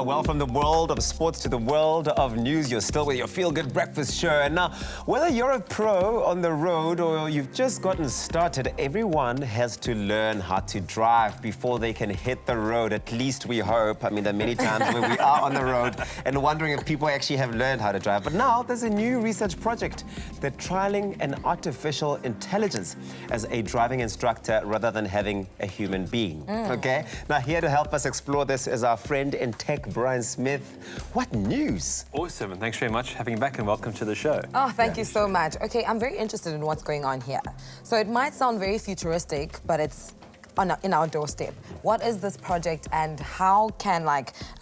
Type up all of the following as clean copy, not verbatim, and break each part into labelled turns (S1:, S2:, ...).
S1: Well, from the world of sports to the world of news, you're still with your feel-good breakfast show. And now, whether you're a pro on the road or you've just gotten started, everyone has to learn how to drive before they can hit the road. At least we hope. I mean, there are many times where we are on the road and wondering if people actually have learned how to drive. But now there's a new research project. They're trialing an artificial intelligence as a driving instructor rather than having a human being. Okay? Now, here to help us explore this is our friend in tech, Bryan Smith. What news?
S2: Awesome, and thanks very much for having me back, and welcome to the show.
S3: Oh, thank you so much. Okay, I'm very interested in what's going on here. So it might sound very futuristic, but it's in our doorstep. What is this project, and how can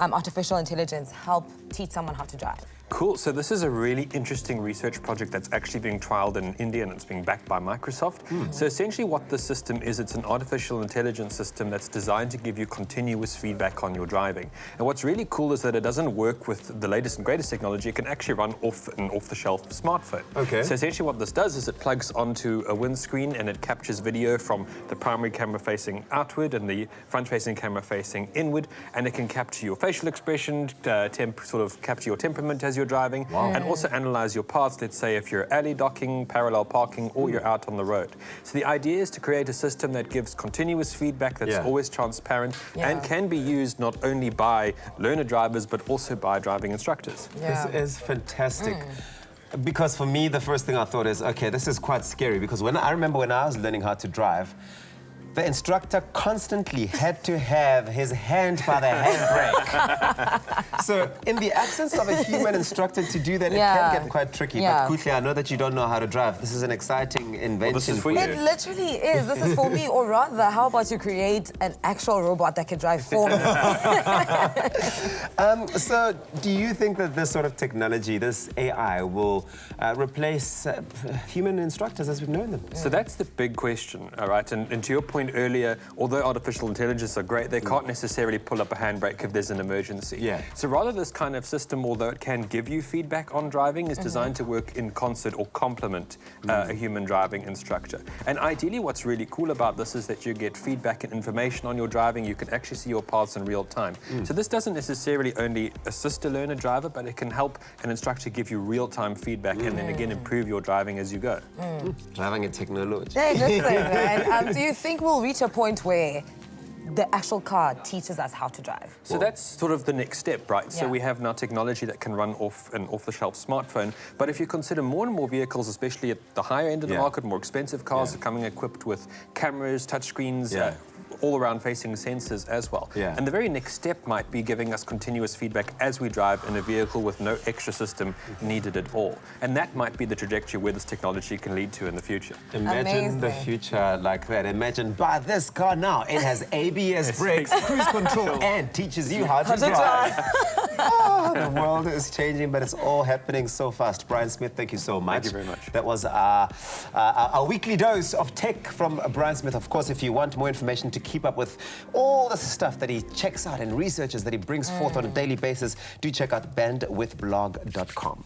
S3: artificial intelligence help teach someone how to drive?
S2: Cool, so this is a really interesting research project that's actually being trialed in India, and it's being backed by Microsoft. So essentially what the system is, it's an artificial intelligence system that's designed to give you continuous feedback on your driving. And what's really cool is that it doesn't work with the latest and greatest technology. It can actually run off an off-the-shelf smartphone.
S1: Okay.
S2: So essentially what this does is it plugs onto a windscreen and it captures video from the primary camera facing outward and the front-facing camera facing inward, and it can capture your facial expression, capture your temperament as you're driving, and also analyze your paths. Let's say if you're alley docking, parallel parking, or you're out on the road. So the idea is to create a system that gives continuous feedback that's always transparent and can be used not only by learner drivers but also by driving instructors.
S1: This is fantastic. Because for me, the first thing I thought is, okay, this is quite scary, because I remember when I was learning how to drive, the instructor constantly had to have his hand by the handbrake. So in the absence of a human instructor to do that, it can get quite tricky. But Kuhle, I know that you don't know how to drive. This is an exciting invention.
S2: Well, this is for you.
S3: It literally is. This is for me. Or rather, how about you create an actual robot that can drive for me?
S1: So do you think that this sort of technology, this AI, will replace human instructors as we've known them?
S2: So that's the big question, all right? And to your point earlier, although artificial intelligence are great, they can't necessarily pull up a handbrake if there's an emergency. So rather, this kind of system, although it can give you feedback on driving, is designed to work in concert or complement a human driving instructor. And ideally, what's really cool about this is that you get feedback and information on your driving. You can actually see your paths in real time. So this doesn't necessarily only assist a learner driver, but it can help an instructor give you real-time feedback and then again improve your driving as you go.
S1: Driving in technology.
S3: Hey, listen, man. Do you think we'll reach a point where the actual car teaches us how to drive?
S2: So that's sort of the next step, right? So we have now technology that can run off an off-the-shelf smartphone. But if you consider more and more vehicles, especially at the higher end of the market, more expensive cars are coming equipped with cameras, touchscreens, all-around facing sensors as well. And the very next step might be giving us continuous feedback as we drive in a vehicle with no extra system needed at all. And that might be the trajectory where this technology can lead to in the future.
S1: Imagine the future like that. Imagine, buy this car now. It has ABS brakes, cruise control, and teaches you how to drive. The world is changing, but it's all happening so fast. Bryan Smith, thank you so much.
S2: Thank you very much.
S1: That was our weekly dose of tech from Bryan Smith. Of course, if you want more information to keep up with all the stuff that he checks out and researches that he brings forth on a daily basis, do check out bandwidthblog.com.